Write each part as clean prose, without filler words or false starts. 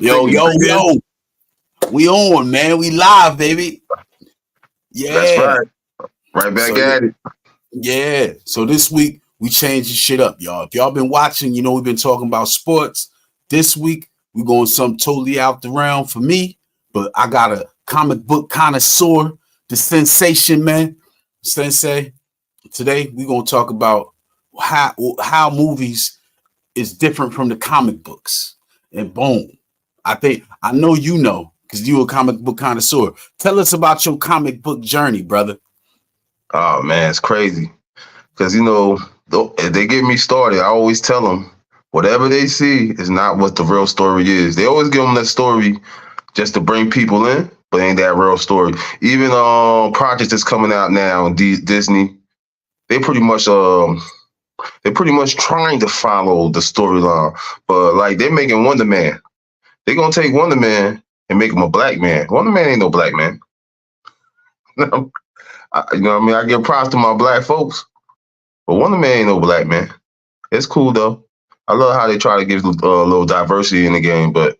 Yo, yo, yo. We on, man. We live, baby. That's Yeah. right. Right back So at it. yeah. So this week we changed the shit up, y'all. If y'all been watching, you know we've been talking about sports. This week we're going something totally out the realm for me, but I got a comic book connoisseur, the sensation man, Sensei. Today we're gonna talk about how movies is different from the comic books. And boom. I know you know because you a comic book connoisseur. Tell us about your comic book journey, brother. Oh man, it's crazy. Because if they get me started, I always tell them whatever they see is not what the real story is. They always give them that story just to bring people in, but ain't that real story. Even projects that's coming out now, Disney, they pretty much they're pretty much trying to follow the storyline, but like they're making Wonder Man. They're gonna take Wonder Man and make him a black man. Wonder Man ain't no black man. You know what I mean? I give props to my black folks, but Wonder Man ain't no black man. It's cool though. I love how they try to give a little diversity in the game, but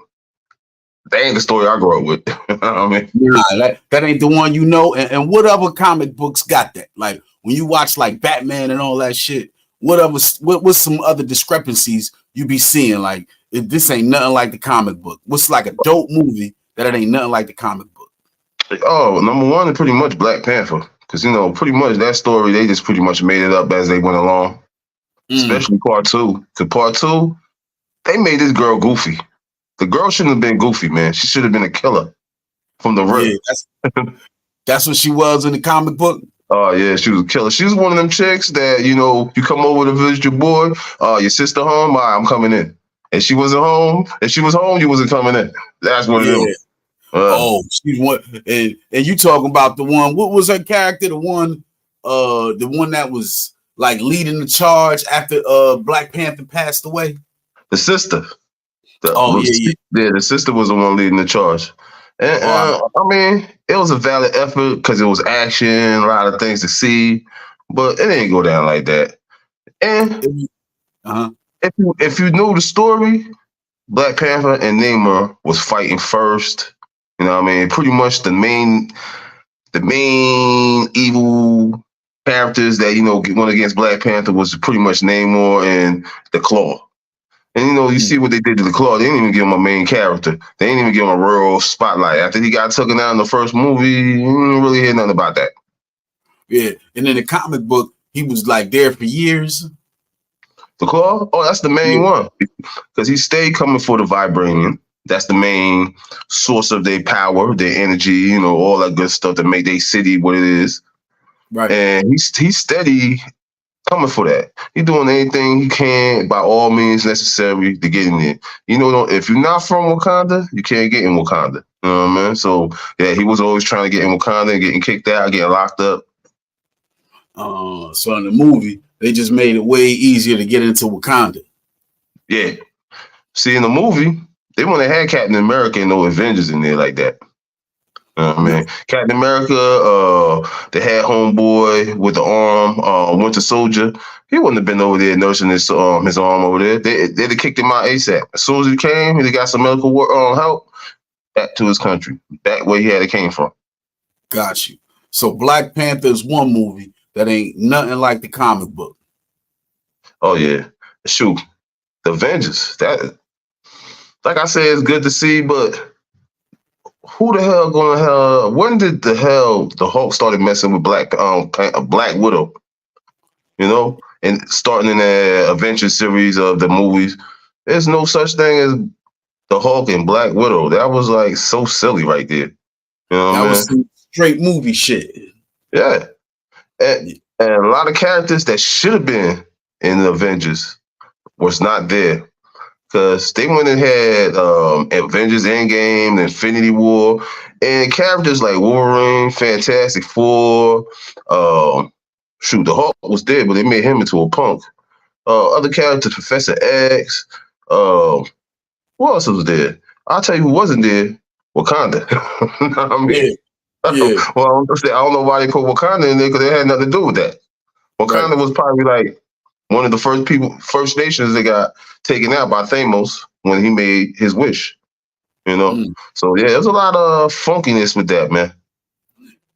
that ain't the story I grew up with. You know what I mean? Nah, that ain't the one you know. And what other comic books got that? Like when you watch like Batman and all that shit, what's some other discrepancies you be seeing? Like if this ain't nothing like the comic book. What's like a dope movie that it ain't nothing like the comic book? Oh, number one is pretty much Black Panther. Because, pretty much that story, they just pretty much made it up as they went along, especially part two. Because part two, they made this girl goofy. The girl shouldn't have been goofy, man. She should have been a killer from the rip. Yeah, that's what she was in the comic book. Oh, yeah, she was a killer. She was one of them chicks that, you come over to visit your boy, your sister home, I'm coming in. And she wasn't home. If she was home, you wasn't coming in. That's what it is. She's one, and you talking about the one? What was her character? The one that was like leading the charge after Black Panther passed away. The sister. The sister was the one leading the charge. And I mean, it was a valid effort because it was action, a lot of things to see, but it didn't go down like that. And if you know the story, Black Panther and Namor was fighting first. You know what I mean? Pretty much the main evil characters that, went against Black Panther was pretty much Namor and the Claw. And, you see what they did to the Claw. They didn't even give him a main character. They didn't even give him a real spotlight. After he got taken out in the first movie, you didn't really hear nothing about that. Yeah, and in the comic book, he was like there for years. The Claw? Oh, that's the main one. Because he stayed coming for the Vibranium. That's the main source of their power, their energy, all that good stuff that make their city what it is. Right. And he's steady coming for that. He's doing anything he can by all means necessary to get in there. If you're not from Wakanda, you can't get in Wakanda. You know what I mean? So, yeah, he was always trying to get in Wakanda and getting kicked out, getting locked up. So in the movie, they just made it way easier to get into Wakanda. Yeah. See, in the movie, they wouldn't have had Captain America and no Avengers in there like that. You know what I mean? Captain America, they had homeboy with the arm, Winter Soldier. He wouldn't have been over there nursing his arm over there. They'd have kicked him out ASAP. As soon as he came, he got some medical help, back to his country, back where he came from. Got you. So Black Panther is one movie that ain't nothing like the comic book. Oh, yeah. Shoot. The Avengers, that... Like I said, it's good to see, but who the hell gonna hell? When did the Hulk started messing with Black Widow? And starting in the Adventure series of the movies, there's no such thing as the Hulk and Black Widow. That was like so silly right there. That was some straight movie shit. Yeah, and a lot of characters that should have been in the Avengers was not there. Because they went and had Avengers Endgame, Infinity War, and characters like Wolverine, Fantastic Four. The Hulk was dead, but they made him into a punk. Other characters, Professor X. Who else was there? I'll tell you who wasn't there. Wakanda. I mean, yeah. Well, I don't know why they put Wakanda in there because they had nothing to do with that. Wakanda was probably like one of the first nations that got taken out by Thanos when he made his wish. You know, so yeah, there's a lot of funkiness with that, man.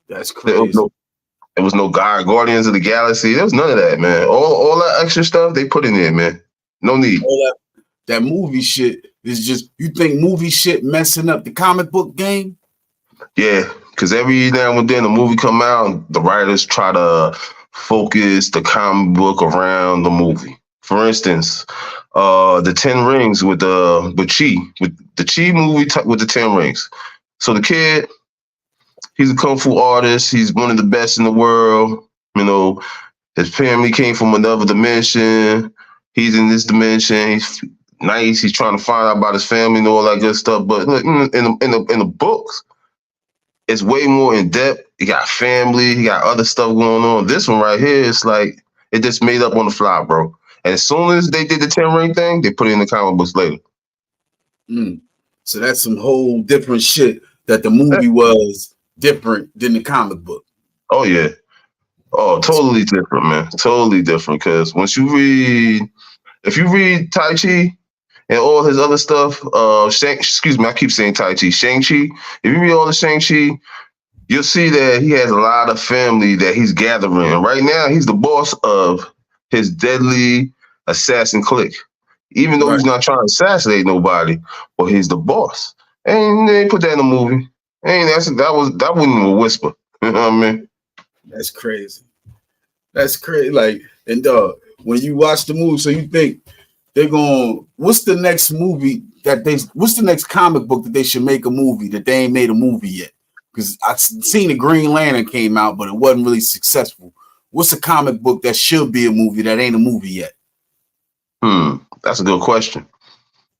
That's There was crazy. no Guardians of the Galaxy. There was none of that, man. All that extra stuff they put in there, man. No need. All that movie shit is just, you think movie shit messing up the comic book game? Yeah, because every now and then a movie come out, the writers try to focus the comic book around the movie. For instance, the Ten Rings with Chi, with the Chi movie with the Ten Rings. So the kid, he's a kung fu artist. He's one of the best in the world. You know, his family came from another dimension. He's in this dimension. He's nice. He's trying to find out about his family and all that good stuff. But look, in the books, it's way more in depth. He got family. He got other stuff going on. This one right here, it's like it just made up on the fly, bro. And as soon as they did the Ten Ring thing, they put it in the comic books later. So that's some whole different shit that the movie was different than the comic book. Oh yeah. Oh, totally different, man. Totally different. Because if you read Tai Chi and all his other stuff, excuse me, I keep saying Tai Chi, Shang-Chi. If you read all the Shang-Chi, you'll see that he has a lot of family that he's gathering. And right now, he's the boss of his deadly assassin clique. Even though he's not trying to assassinate nobody, but he's the boss. And they put that in the movie. And that wasn't even a whisper. You know what I mean? That's crazy. That's crazy. Like, and when you watch the movie, so you think they're going, what's the next comic book that they should make a movie that they ain't made a movie yet? Because I've seen the Green Lantern came out, but it wasn't really successful. What's a comic book that should be a movie that ain't a movie yet? That's a good question.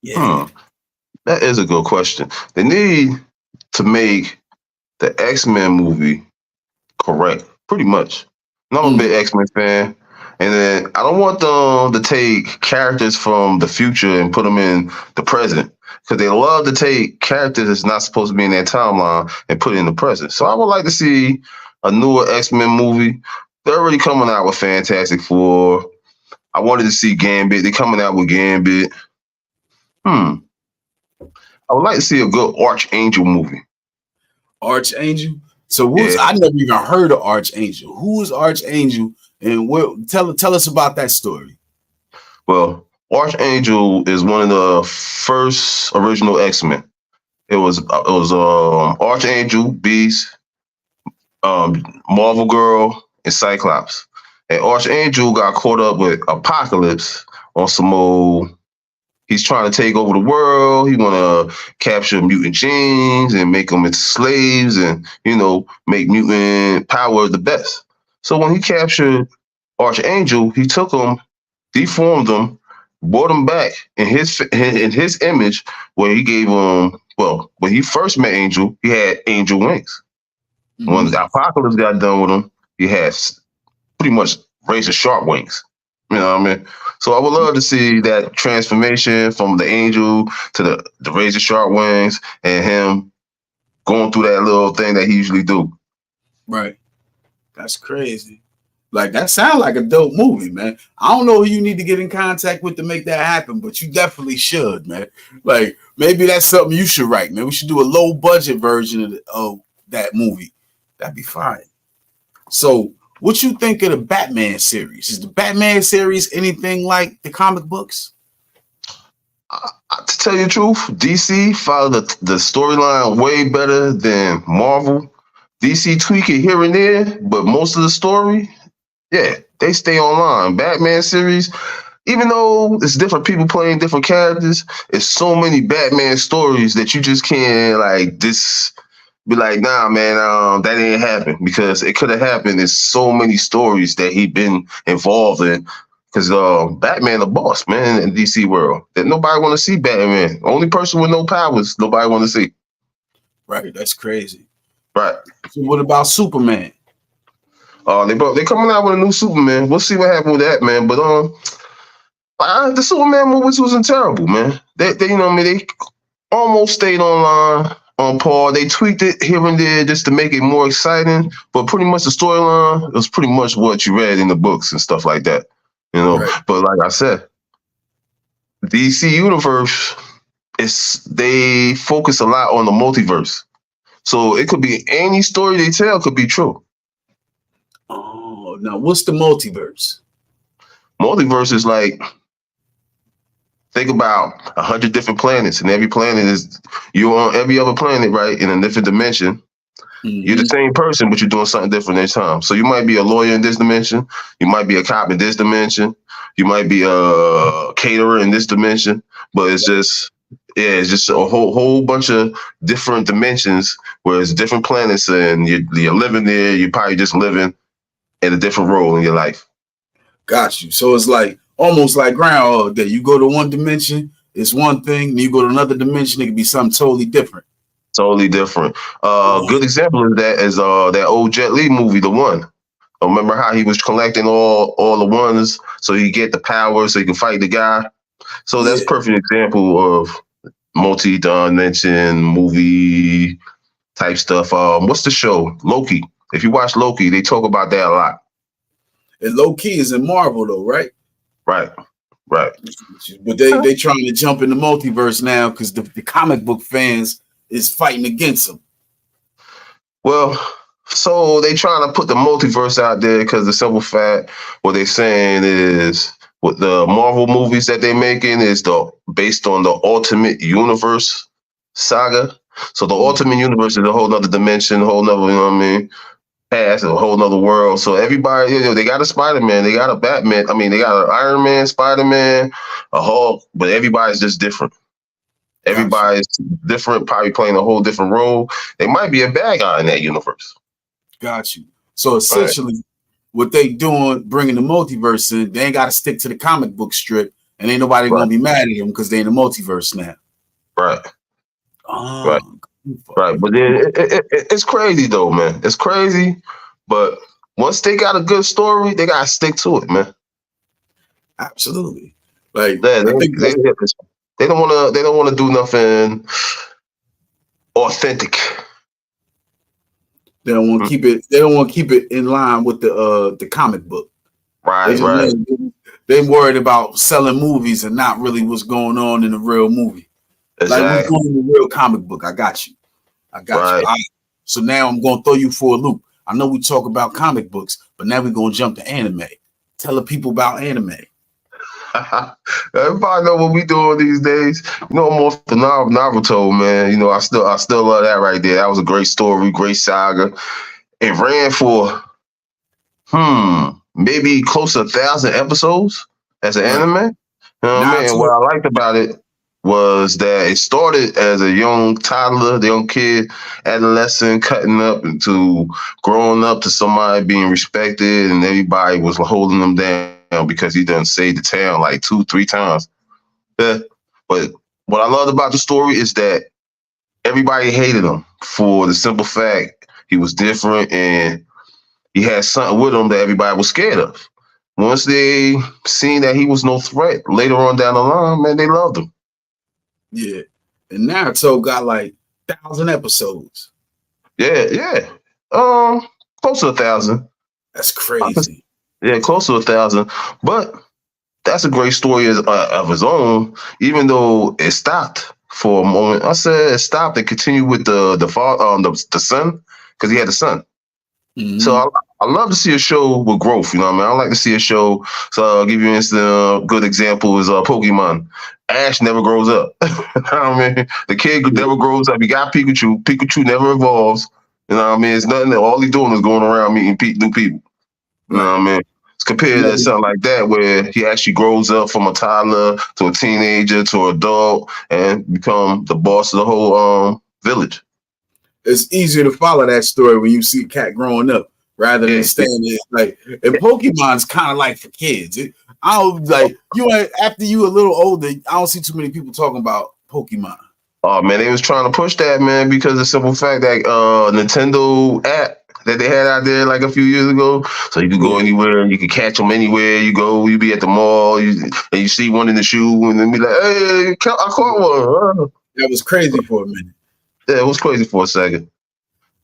Yeah. That is a good question. They need to make the X-Men movie correct, pretty much. I'm a big X-Men fan. And then I don't want them to take characters from the future and put them in the present. Because they love to take characters that's not supposed to be in their timeline and put it in the present. So I would like to see a newer X-Men movie. They're already coming out with Fantastic Four. I wanted to see Gambit. They're coming out with Gambit. I would like to see a good Archangel movie. Archangel? So I never even heard of Archangel. Who is Archangel? And tell us about that story. Well, Archangel is one of the first original X-Men. It was Archangel, Beast, Marvel Girl, and Cyclops. And Archangel got caught up with Apocalypse on some old. He's trying to take over the world. He want to capture mutant genes and make them into slaves, and make mutant power the best. So when he captured Archangel, he took him, deformed him, brought him back in his image, where he gave him. Well, when he first met Angel, he had angel wings. When the Apocalypse got done with him, he had pretty much razor sharp wings. You know what I mean? So I would love to see that transformation from the angel to the razor sharp wings and him going through that little thing that he usually do. Right. That's crazy. Like, that sounds like a dope movie, man. I don't know who you need to get in contact with to make that happen, but you definitely should, man. Like, maybe that's something you should write, man. We should do a low budget version of that movie. That'd be fine. So, what you think of the Batman series? Is the Batman series anything like the comic books? To tell you the truth, DC followed the storyline way better than Marvel. DC tweak it here and there, but most of the story, they stay online. Batman series, even though it's different people playing different characters, it's so many Batman stories that you just can't be like, nah, man, that didn't happen, because it could have happened. There's so many stories that he been involved in, because Batman the boss, man, in DC world. That nobody want to see Batman. Only person with no powers, nobody want to see. Right, that's crazy. Right. So what about Superman? They coming out with a new Superman. We'll see what happens with that, man. But the Superman movies wasn't terrible, man. They they almost stayed on par. They tweaked it here and there just to make it more exciting, but pretty much the storyline was pretty much what you read in the books and stuff like that. Right. But like I said, DC Universe they focus a lot on the multiverse. So it could be any story they tell could be true. Oh, now what's the multiverse? Multiverse is like, think about 100 different planets, and every planet is, you're on every other planet, right, in a different dimension. Mm-hmm. You're the same person, but you're doing something different each time. So you might be a lawyer in this dimension. You might be a cop in this dimension. You might be a caterer in this dimension. But it's just a whole bunch of different dimensions where it's different planets, and you're living there. You're probably just living in a different role in your life. Got you. So it's like almost like Groundhog Day. You go to one dimension, it's one thing. And you go to another dimension, it could be something totally different. Totally different. Good example of that is that old Jet Li movie, The One. Remember how he was collecting all the ones so he get the power so he can fight the guy? So that's perfect example of multi-dimension movie type stuff. What's the show? Loki. If you watch Loki, they talk about that a lot. And Loki is in Marvel though, right? Right. But they trying to jump in the multiverse now because the comic book fans is fighting against them. Well, so they trying to put the multiverse out there because the simple fact, what they're saying is, with the Marvel movies that they're making is based on the Ultimate Universe saga. So the Ultimate Universe is a whole nother dimension, a whole nother, you know what I mean, past, a whole nother world. So everybody, they got a Spider-Man, they got a Batman, they got an Iron Man, Spider-Man, a Hulk, but everybody's just different. Everybody's different, probably playing a whole different role. They might be a bad guy in that universe. Got you. So essentially, what they doing, bringing the multiverse in, they ain't got to stick to the comic book strip, and ain't nobody gonna be mad at them because they in the multiverse now. Right. Oh, right. But then it's crazy though, man. It's crazy, but once they got a good story, they gotta stick to it, man. Absolutely. Like they don't want to do nothing authentic. They don't want to keep it. They don't want to keep it in line with the comic book. Right. They worried about selling movies and not really what's going on in the real movie. Exactly. Like what's going on in the real comic book. I got you. You. All right. So now I'm going to throw you for a loop. I know we talk about comic books, but now we're going to jump to anime. Tell the people about anime. Everybody know what we doing these days. I'm more for Naruto, man. I still love that right there. That was a great story, great saga. It ran for maybe close to 1,000 episodes as an anime. You know what I mean? What I liked about it was that it started as a young toddler, the young kid, adolescent, cutting up into growing up to somebody being respected, and everybody was holding them down because he done saved the town like 2-3 times. Yeah. But what I loved about the story is that everybody hated him for the simple fact he was different and he had something with him that everybody was scared of. Once they seen that he was no threat later on down the line, man, they loved him. Yeah. And Naruto got like 1,000 episodes. Yeah. Close to 1,000. That's crazy. Yeah, close to 1,000. But that's a great story of his own, even though it stopped for a moment. I said it stopped and continued with the son, because he had a son. Mm-hmm. So I love to see a show with growth. You know what I mean? I like to see a show. So I'll give you a good example is Pokemon. Ash never grows up. You know what I mean? The kid never grows up. You got Pikachu. Pikachu never evolves. You know what I mean? It's nothing. All he's doing is going around meeting new people. You know what I mean? It's compared to something like that where he actually grows up from a toddler to a teenager to an adult and become the boss of the whole village. It's easier to follow that story when you see a cat growing up rather than staying there. Like, and Pokemon's kind of like for kids. After you a little older, I don't see too many people talking about Pokemon. Oh man, they was trying to push that, man, because of the simple fact that Nintendo app that they had out there like a few years ago, so you could go anywhere and you could catch them anywhere you go. You be at the mall, and you see one in the shoe, and then be like, "Hey, I caught one." That was crazy for a minute. Yeah, it was crazy for a second.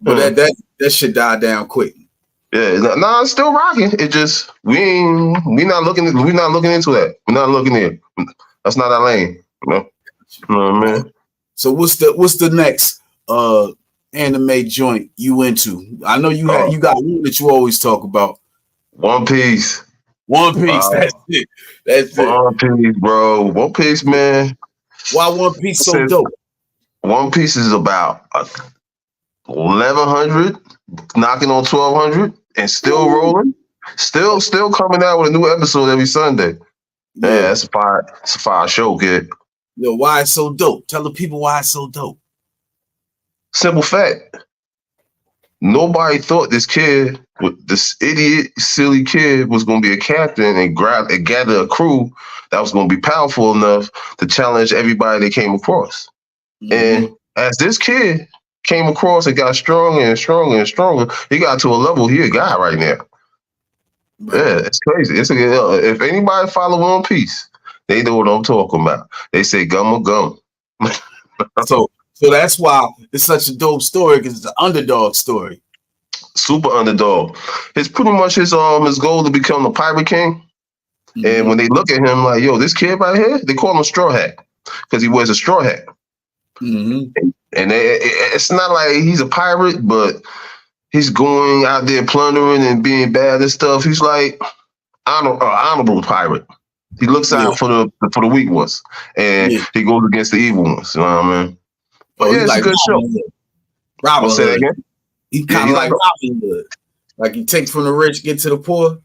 But that shit died down quick. Yeah, no, it's still rocking. It just we not looking into that. We're not looking there. That's not our lane, you know. You know what I mean? So what's the next anime joint you into? I know you got one that you always talk about. One Piece. One Piece. That's it. That's One Piece, bro. One Piece, man. Why One Piece so dope? One Piece is about 1,100, knocking on 1,200, and still rolling. Still coming out with a new episode every Sunday. Yeah, that's a fire show, kid. Yo, why it's so dope? Tell the people why it's so dope. Simple fact. Nobody thought this kid, this idiot, silly kid, was going to be a captain and gather a crew that was going to be powerful enough to challenge everybody they came across. Mm-hmm. And as this kid came across and got stronger and stronger and stronger, he got to a level he a guy right now. Yeah, it's crazy. If anybody follow One Piece, they know what I'm talking about. They say gum or gum. So that's why it's such a dope story, because it's an underdog story. Super underdog. It's pretty much his goal to become the Pirate King. Mm-hmm. And when they look at him like, yo, this kid right here, they call him Straw Hat because he wears a straw hat. Mm-hmm. And it's not like he's a pirate, but he's going out there plundering and being bad and stuff. He's like honorable pirate. He looks out for the weak ones, and he goes against the evil ones. You know what I mean? But it's like a good show. Robin say that again. He's kind of like Robin Hood. Like he takes from the rich, get to the poor.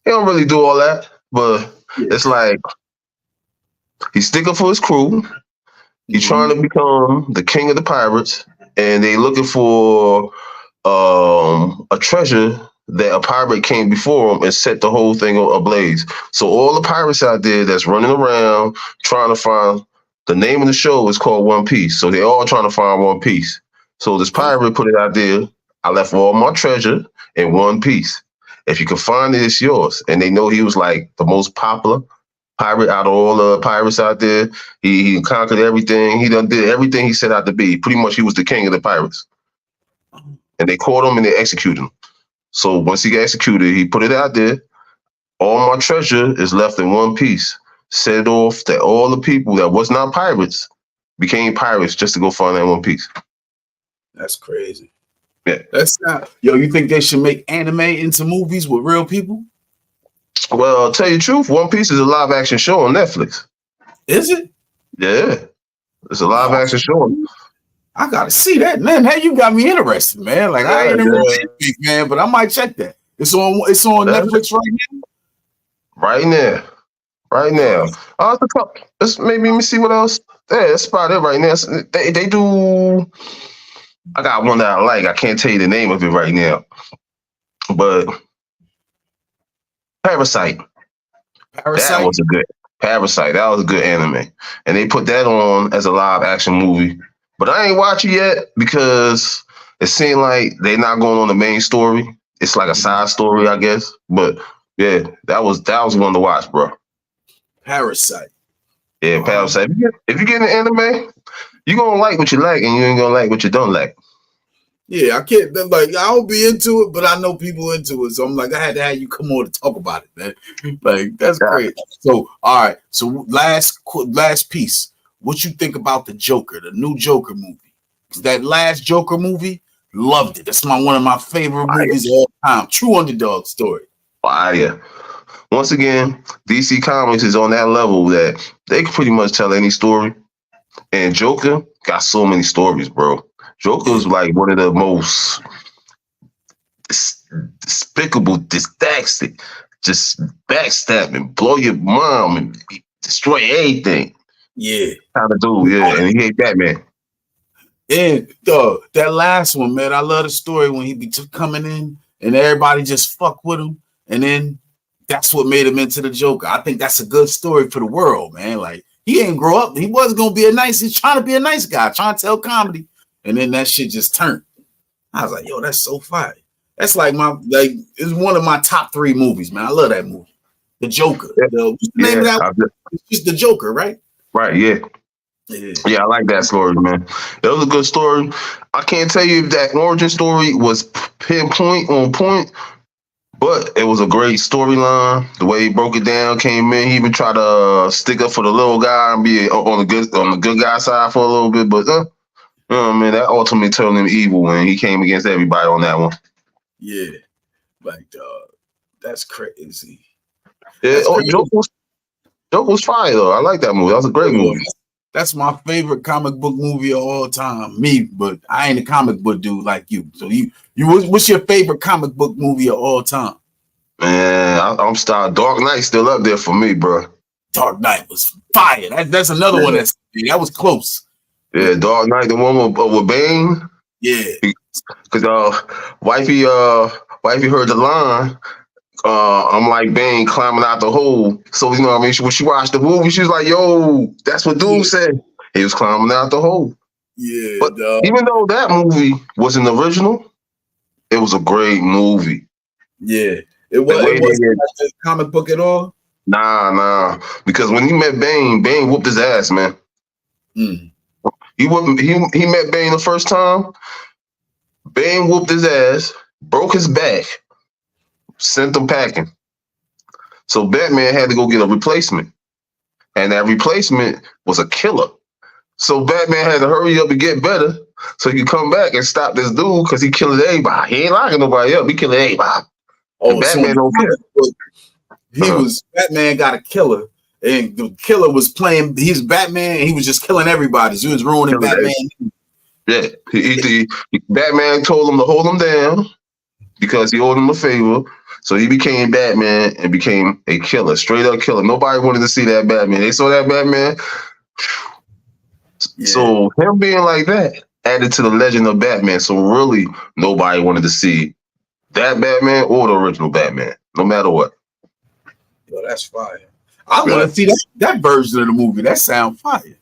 He don't really do all that, but it's like he's sticking for his crew. He's trying to become the king of the pirates, and they looking for a treasure that a pirate came before him and set the whole thing ablaze. So all the pirates out there that's running around trying to find, the name of the show is called One Piece. So they're all trying to find One Piece. So this pirate put it out there, I left all my treasure in one piece. If you can find it, it's yours. And they know he was like the most popular pirate out of all the pirates out there. He conquered everything. He done did everything he set out to be. Pretty much he was the king of the pirates. And they caught him and they executed him. So once he got executed, he put it out there. All my treasure is left in one piece. Set it off that all the people that was not pirates became pirates just to go find that one piece. That's crazy. Yeah. That's not. Yo, you think they should make anime into movies with real people? Well, I'll tell you the truth, One Piece is a live action show on Netflix. Is it? Yeah. It's a live action show. I gotta see that, man. Hey, you got me interested, man. Like I ain't really big, man, but I might check that. It's on Netflix right now. Right now. Let me see what else. Yeah, that's about it right now. They do. I got one that I like. I can't tell you the name of it right now, but Parasite. That was a good Parasite. That was a good anime, and they put that on as a live action movie. But I ain't watch it yet because it seemed like they're not going on the main story. It's like a side story, I guess. But yeah, that was one to watch, bro. Parasite. Yeah, Parasite. If you get an anime, you're gonna like what you like, and you ain't gonna like what you don't like. Yeah, I can't. Like, I don't be into it, but I know people into it, so I'm like, I had to have you come on to talk about it, man. Like, that's great. So, all right. So, last piece. What you think about the Joker, the new Joker movie? That last Joker movie, loved it. That's one of my favorite movies of all time. True underdog story. Fire. Once again, DC Comics is on that level that they can pretty much tell any story. And Joker got so many stories, bro. Joker's like one of the most despicable, dyslexic, just backstabbing, blow your mom and destroy everything. Yeah. Kind of dude, yeah. And he hate Batman. And that last one, man, I love the story when he be coming in and everybody just fuck with him. And then that's what made him into the Joker. I think that's a good story for the world, man. Like, he ain't grow up. He wasn't going to be he's trying to be a nice guy, trying to tell comedy. And then that shit just turned. I was like, yo, that's so fire. That's like it's one of my top 3 movies, man. I love that movie. The Joker. What's the name of that? It's just The Joker, right? Right, yeah. Yeah, I like that story, man. It was a good story. I can't tell you if that origin story was pinpoint on point, But it was a great storyline. The way he broke it down, came in. He even tried to stick up for the little guy and be on the good guy side for a little bit. But man, that ultimately turned him evil when he came against everybody on that one. Yeah, like that's crazy. Yeah, That's crazy. Joker was fire though. I like that movie. That was a great movie. That's my favorite comic book movie of all time. Me, but I ain't a comic book dude like you. So what's your favorite comic book movie of all time? Man, I'm starting. Dark Knight still up there for me, bro. Dark Knight was fire. That's another one that was close. Yeah, Dark Knight, the one with Bane. Yeah, because wifey heard the line. I'm like Bane climbing out the hole. So you know what I mean. When she watched the movie, she was like, "Yo, that's what dude said. He was climbing out the hole." Yeah, but even though that movie wasn't original, it was a great movie. Yeah, it wasn't a comic book at all. Nah. Because when he met Bane whooped his ass, man. Mm. He met Bane the first time. Bane whooped his ass, broke his back, sent him packing. So Batman had to go get a replacement. And that replacement was a killer. So Batman had to hurry up and get better so he could come back and stop this dude because he killing everybody. He ain't locking nobody up. He killing everybody. Oh, Batman don't care. Batman got a killer. And the killer was playing, he's Batman, and he was just killing everybody. So he was ruining Batman. Yeah. Batman told him to hold him down because he owed him a favor. So he became Batman and became a killer, straight up killer. Nobody wanted to see that Batman. They saw that Batman. Yeah. So him being like that added to the legend of Batman. So really, nobody wanted to see that Batman or the original Batman, no matter what. Yo, that's fire. I want to see that version of the movie. That sounds fire.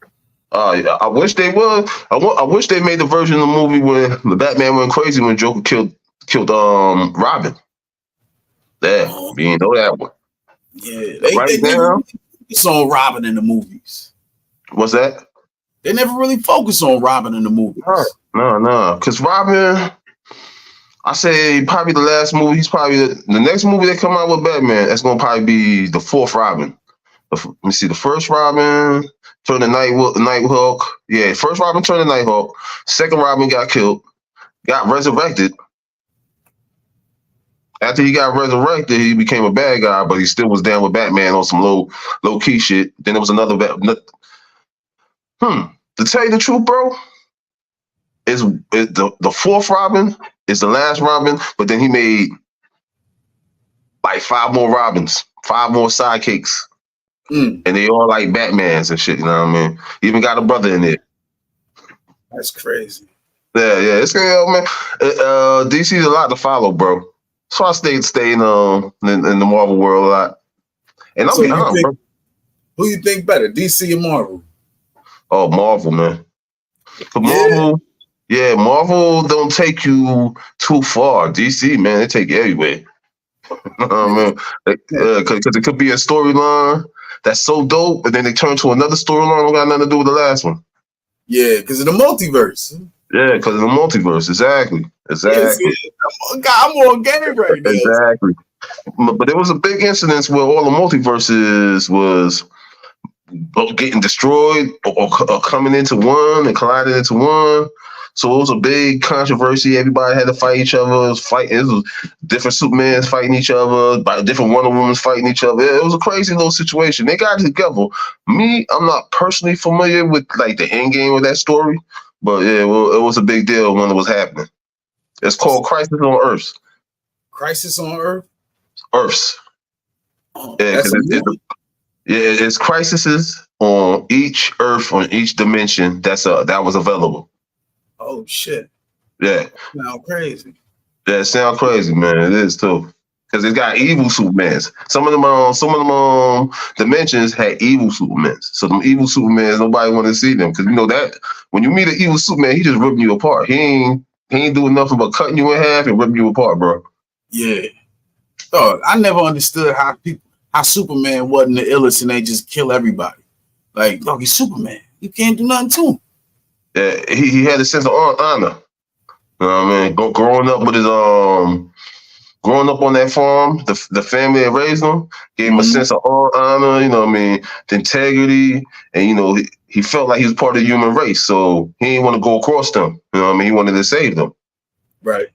Yeah, I wish they would. I wish they made the version of the movie where the Batman went crazy when Joker killed Robin. Yeah, you didn't know that one. Yeah, they never focus on Robin in the movies. What's that? They never really focus on Robin in the movies. No. Because Robin, I say probably the last movie. He's probably the next movie they come out with Batman. That's gonna probably be the fourth Robin. Let me see. The first Robin turned the Nighthawk. Yeah, first Robin turned the Nighthawk. Second Robin got killed, got resurrected. After he got resurrected, he became a bad guy, but he still was down with Batman on some low key shit. Then there was another To tell you the truth, bro, is the fourth Robin is the last Robin, but then he made like 5 more Robins, 5 more sidekicks. And they all like Batmans and shit, you know what I mean? He even got a brother in there. That's crazy. Yeah, it's man. DC's a lot to follow, bro. So I stay in the Marvel world a lot. And I'll be honest, bro. Who you think better, DC or Marvel? Oh, Marvel, man. Marvel, Marvel don't take you too far. DC, man, they take you everywhere. Because it could be a storyline that's so dope, and then they turn to another storyline that got nothing to do with the last one. Yeah, because of the multiverse. Yeah, because of the multiverse. Exactly. I'm on game right now. Exactly. But there was a big incident where all the multiverses was getting destroyed or coming into one and colliding into one. So it was a big controversy. Everybody had to fight each other. It was different Supermans fighting each other, different Wonder Womans fighting each other. It was a crazy little situation. They got it together. Me, I'm not personally familiar with like the end game of that story, but yeah, well, it was a big deal when it was happening. It's called Crisis on Earth. Crisis on Earth? Earths. Oh, yeah, it's crises on each Earth, on each dimension that was available. Oh shit! Yeah, sound crazy. Yeah, it sound crazy, man. It is too, because it's got evil Supermans. Some of them dimensions had evil Supermans. So them evil Supermans, nobody want to see them because you know that when you meet an evil Superman, he just ripping you apart. He ain't doing nothing but cutting you in half and ripping you apart, bro. Yeah. Oh, I never understood how Superman wasn't the illest and they just kill everybody. Like, look, he's Superman. You can't do nothing to him. Yeah, he had a sense of honor. You know what I mean? Growing up with growing up on that farm, the family that raised him gave him a sense of honor, you know what I mean, the integrity, and, you know, he felt like he was part of the human race, so he didn't want to go across them, you know what I mean? He wanted to save them. Right.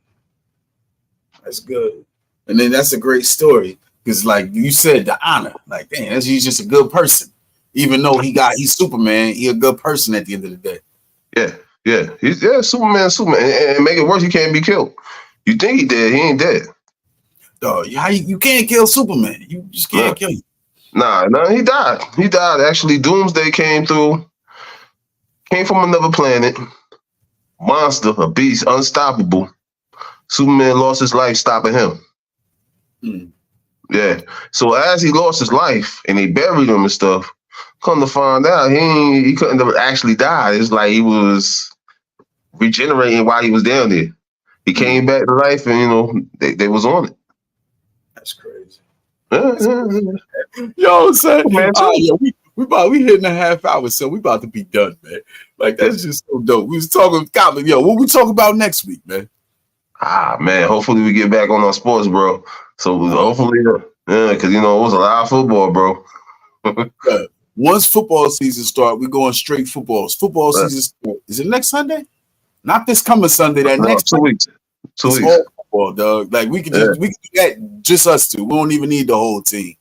That's good. And then that's a great story because, like you said, the honor, like, damn, he's just a good person. Even though he's Superman, he a good person at the end of the day. Yeah. He's Superman. And make it worse, he can't be killed. You think he dead, he ain't dead. Dog, you can't kill Superman. You just can't kill him. Nah, he died. He died. Actually, Doomsday came through, came from another planet. Monster, a beast, unstoppable. Superman lost his life stopping him. Yeah. So as he lost his life and they buried him and stuff, come to find out, he couldn't have actually died. It's like he was regenerating while he was down there. He came back to life, and, you know, they was on it. That's crazy. Yo, son, we hitting a half hour, so we about to be done, man. Like, that's just so dope. We was talking college. Yo, what we talk about next week, man? Man, hopefully we get back on our sports, bro. So hopefully, because, you know, it was a lot of football, bro. Once football season start, we going straight football. Football season start. Is it next Sunday? Not this coming Sunday. That next 2 weeks. 2 weeks. All football, dog. Like we can do that just us two. We don't even need the whole team.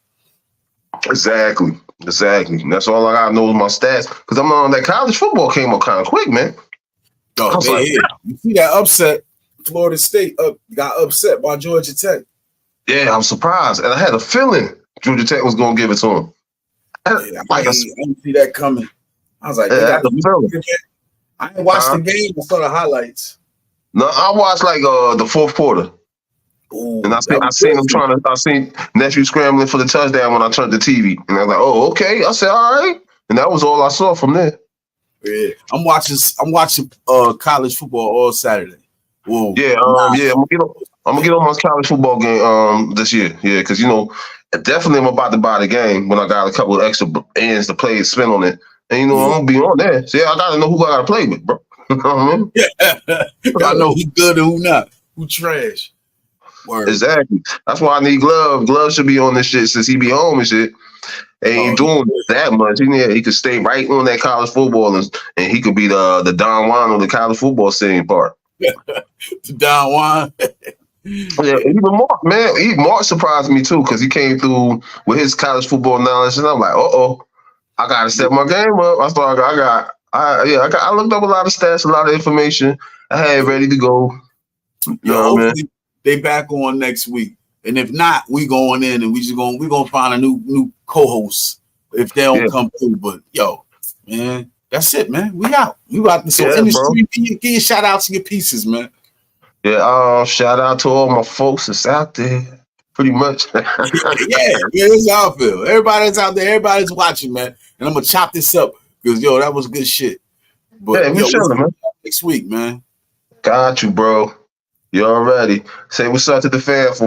Exactly. That's all I gotta know is my stats. Because I'm on that college football came up kind of quick, man. Oh, you see that upset? Florida State got upset by Georgia Tech. Yeah, I'm surprised, and I had a feeling Georgia Tech was gonna give it to him. I didn't see that coming. I was like, I didn't watch the game. I saw the highlights. No, I watched like the fourth quarter. Ooh, and I seen nephew scrambling for the touchdown when I turned the TV, and I was like, "Oh, okay." I said, "All right," and that was all I saw from there. Yeah, I'm watching college football all Saturday. Whoa. Yeah, I'm gonna get on my college football game this year. Yeah, because, you know, definitely I'm about to buy the game when I got a couple of extra ends to play and spin on it, and, you know, I'm gonna be on there. So I gotta know who I gotta play with, bro. You know what I mean? Yeah, I know who good and who not, who trash. Word. Exactly. That's why I need Glove. Glove should be on this shit since he be home and shit. And he ain't doing that much. He could stay right on that college football and he could be the Don Juan of the college football scene part. The Don Juan. Yeah, even Mark, man. Mark surprised me too because he came through with his college football knowledge, and I'm like, I gotta step my game up. I looked up a lot of stats, a lot of information. I had it ready to go. You know what I mean? They back on next week, and if not, we going in and we gonna find a new co-host if they don't come through. But yo, man, that's it, man. We out. We out. So industry, give your shout out to your pieces, man. Yeah, shout out to all my folks that's out there. Pretty much. yeah, it's how I feel. Everybody's out there. Everybody's watching, man. And I'm gonna chop this up because that was good shit. But we should, man. Next week, man. Got you, bro. You already say what's up to the fan for